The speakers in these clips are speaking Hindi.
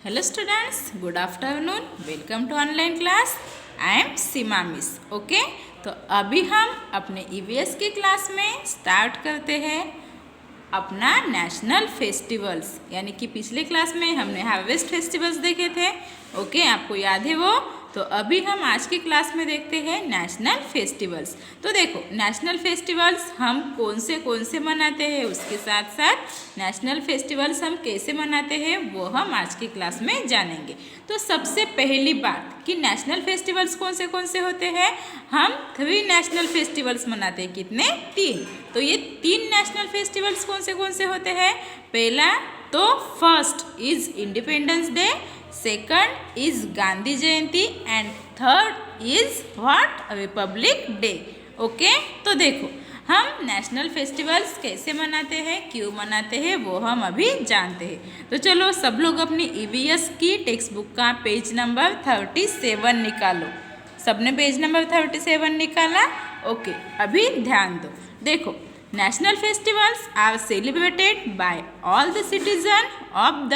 Hello students, good afternoon. Welcome to online class. I am Seema miss. Okay, तो अभी हम अपने ईवीएस की क्लास में स्टार्ट करते हैं अपना नेशनल फेस्टिवल्स, यानी कि पिछले क्लास में हमने हार्वेस्ट फेस्टिवल्स देखे थे. ओके, आपको याद है वो. तो अभी हम आज की क्लास में देखते हैं नेशनल फेस्टिवल्स. तो देखो, नेशनल फेस्टिवल्स हम कौन से मनाते हैं, उसके साथ साथ नेशनल फेस्टिवल्स हम कैसे मनाते हैं वो हम आज की क्लास में जानेंगे. तो सबसे पहली बात कि नेशनल फेस्टिवल्स कौन से होते हैं. हम 3 नेशनल फेस्टिवल्स मनाते हैं. कितने? 3. तो ये 3 नेशनल फेस्टिवल्स कौन से होते हैं. पहला तो first is independence day, second is Gandhi Jayanti and third is what, Republic day. Okay, तो देखो हम नेशनल फेस्टिवल्स कैसे मनाते हैं, क्यों मनाते हैं वो हम अभी जानते हैं. तो चलो सब लोग अपनी ईवीएस की टेक्स्ट बुक का पेज नंबर 37 निकालो. सबने पेज नंबर 37 निकाला. ओके, अभी ध्यान दो. देखो, national festivals are celebrated by all the citizen of the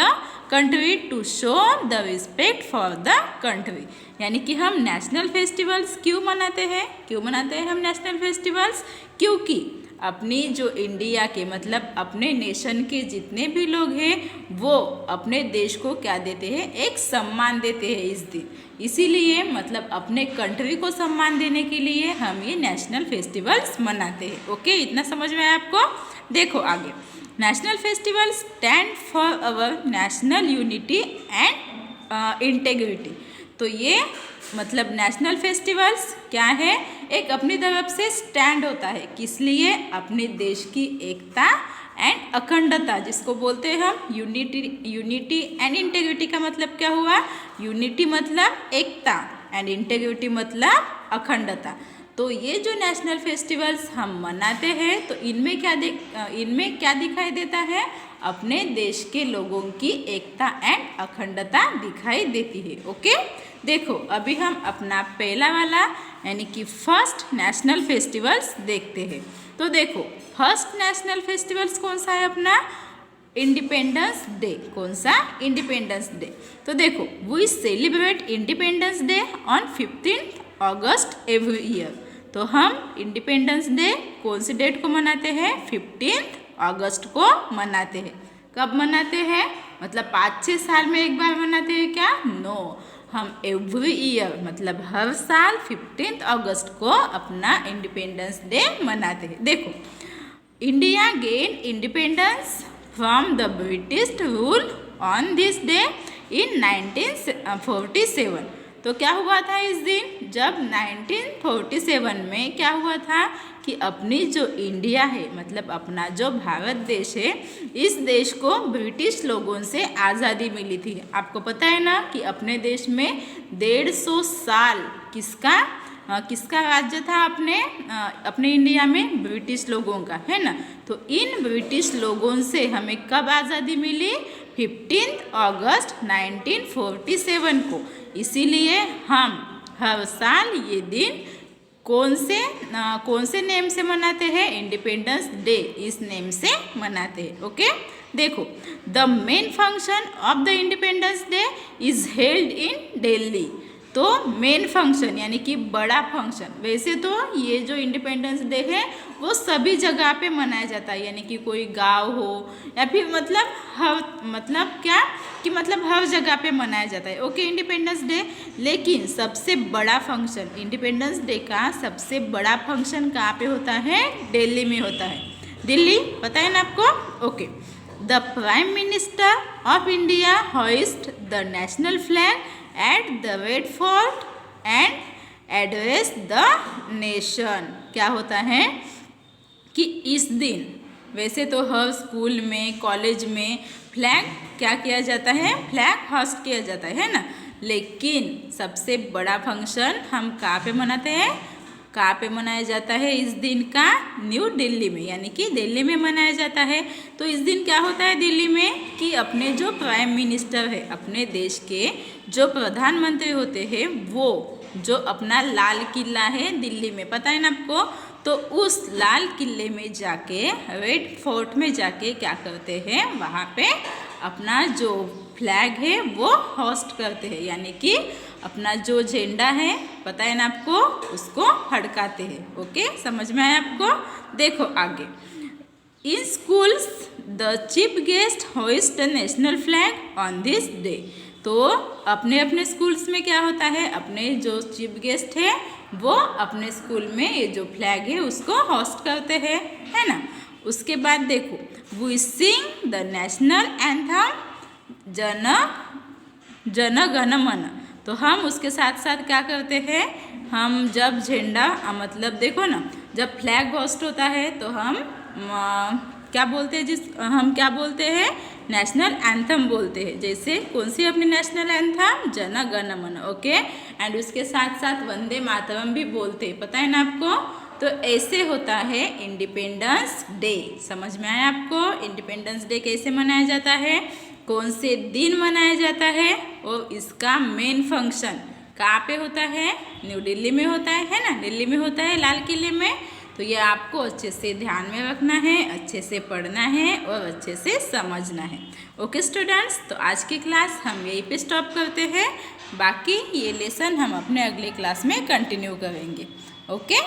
country to show the respect for the country. यानी कि हम नेशनल फेस्टिवल्स क्यों मनाते हैं हम नेशनल फेस्टिवल्स, क्योंकि अपनी जो इंडिया के मतलब अपने नेशन के जितने भी लोग हैं वो अपने देश को क्या देते हैं, एक सम्मान देते हैं इस दिन. इसीलिए मतलब अपने कंट्री को सम्मान देने के लिए हम ये नेशनल फेस्टिवल्स मनाते हैं. ओके, इतना समझ में आया आपको. देखो आगे, national festivals stand for our national unity and integrity. तो ये मतलब नेशनल फेस्टिवल्स क्या है, एक अपनी तरफ से स्टैंड होता है. किस लिए? अपने देश की एकता एंड अखंडता, जिसको बोलते हैं हम यूनिटी एंड इंटेग्रिटी. का मतलब क्या हुआ? यूनिटी मतलब एकता एंड इंटेग्रिटी मतलब अखंडता. तो ये जो नेशनल फेस्टिवल्स हम मनाते हैं तो इनमें क्या दिखाई देता है, अपने देश के लोगों की एकता एंड अखंडता दिखाई देती है. ओके, देखो अभी हम अपना पहला वाला यानी कि फर्स्ट नेशनल फेस्टिवल्स देखते हैं. तो देखो, फर्स्ट नेशनल फेस्टिवल्स कौन सा है अपना? Independence day. कौन सा? Independence day. तो देखो, we celebrate independence day on 15 August every year. तो हम इंडिपेंडेंस डे कौन सी डेट को मनाते हैं? 15 अगस्त को मनाते हैं. कब मनाते हैं? मतलब 5-6 साल में एक बार मनाते हैं क्या? नो, हम एवरी ईयर मतलब हर साल 15 अगस्त को अपना इंडिपेंडेंस डे मनाते हैं. देखो, India gain independence from the British rule on this day in 1947. तो क्या हुआ था इस दिन? जब 1947 में क्या हुआ था कि अपनी जो इंडिया है मतलब अपना जो भारत देश है, इस देश को ब्रिटिश लोगों से आज़ादी मिली थी. आपको पता है ना कि अपने देश में 150 साल किसका राज्य था अपने इंडिया में? ब्रिटिश लोगों का, है ना. तो इन ब्रिटिश लोगों से हमें कब आज़ादी मिली? 15 अगस्त 1947 को. इसीलिए हम हर साल ये दिन कौन से नेम से मनाते हैं? इंडिपेंडेंस डे इस नेम से मनाते हैं. ओके, देखो, the main function of the independence day is held in Delhi. तो मेन फंक्शन यानी कि बड़ा फंक्शन, वैसे तो ये जो इंडिपेंडेंस डे है वो सभी जगह पे मनाया जाता है, यानी कि कोई गांव हो या फिर मतलब हर जगह पे मनाया जाता है. Okay, independence day. लेकिन सबसे बड़ा फंक्शन इंडिपेंडेंस डे का सबसे बड़ा फंक्शन कहाँ पे होता है? दिल्ली में होता है. दिल्ली, पता है ना आपको. Okay, the prime minister of India hoist the national flag at the Red Fort and address the nation. क्या होता है कि इस दिन वैसे तो हर स्कूल में कॉलेज में फ्लैग क्या किया जाता है? फ्लैग होस्ट किया जाता है ना. लेकिन सबसे बड़ा फंक्शन हम कहाँ पे मनाते हैं? कहाँ पे मनाया जाता है इस दिन का? न्यू दिल्ली में, यानी कि दिल्ली में मनाया जाता है. तो इस दिन क्या होता है दिल्ली में कि अपने जो प्राइम मिनिस्टर है, अपने देश के जो प्रधानमंत्री होते हैं, वो जो अपना लाल किला है दिल्ली में, पता है ना आपको. तो उस लाल किले में जाके, रेड फोर्ट में जाके क्या करते हैं, वहाँ पे अपना जो फ्लैग है वो होस्ट करते हैं, यानी कि अपना जो झंडा है पता है ना आपको, उसको फड़काते हैं। ओके, समझ में आया आपको? देखो आगे, इन schools the chief guest hoist the national flag on this day. तो अपने अपने स्कूल्स में क्या होता है, अपने जो चीफ गेस्ट है वो अपने स्कूल में ये जो फ्लैग है उसको होस्ट करते हैं, है ना। उसके बाद देखो, we sing the national anthem Jana Gana मन। तो हम उसके साथ साथ क्या करते हैं, हम जब झंडा मतलब देखो ना, जब फ्लैग होस्ट होता है तो हम क्या बोलते हैं, हम क्या बोलते हैं, नेशनल एंथम बोलते हैं। जैसे कौन सी अपनी नेशनल एंथम, जन गण मन। ओके, एंड उसके साथ साथ वंदे मातरम भी बोलते हैं, पता है ना आपको। तो ऐसे होता है इंडिपेंडेंस डे। समझ में आया आपको? इंडिपेंडेंस डे कैसे मनाया जाता है, कौन से दिन मनाया जाता है, और इसका मेन फंक्शन कहाँ पे होता है, न्यू दिल्ली में होता है ना, दिल्ली में होता है, लाल किले में। तो ये आपको अच्छे से ध्यान में रखना है, अच्छे से पढ़ना है और अच्छे से समझना है। ओके स्टूडेंट्स, तो आज की क्लास हम यहीं पे स्टॉप करते हैं, बाकी ये लेसन हम अपने अगले क्लास में कंटिन्यू करेंगे। ओके।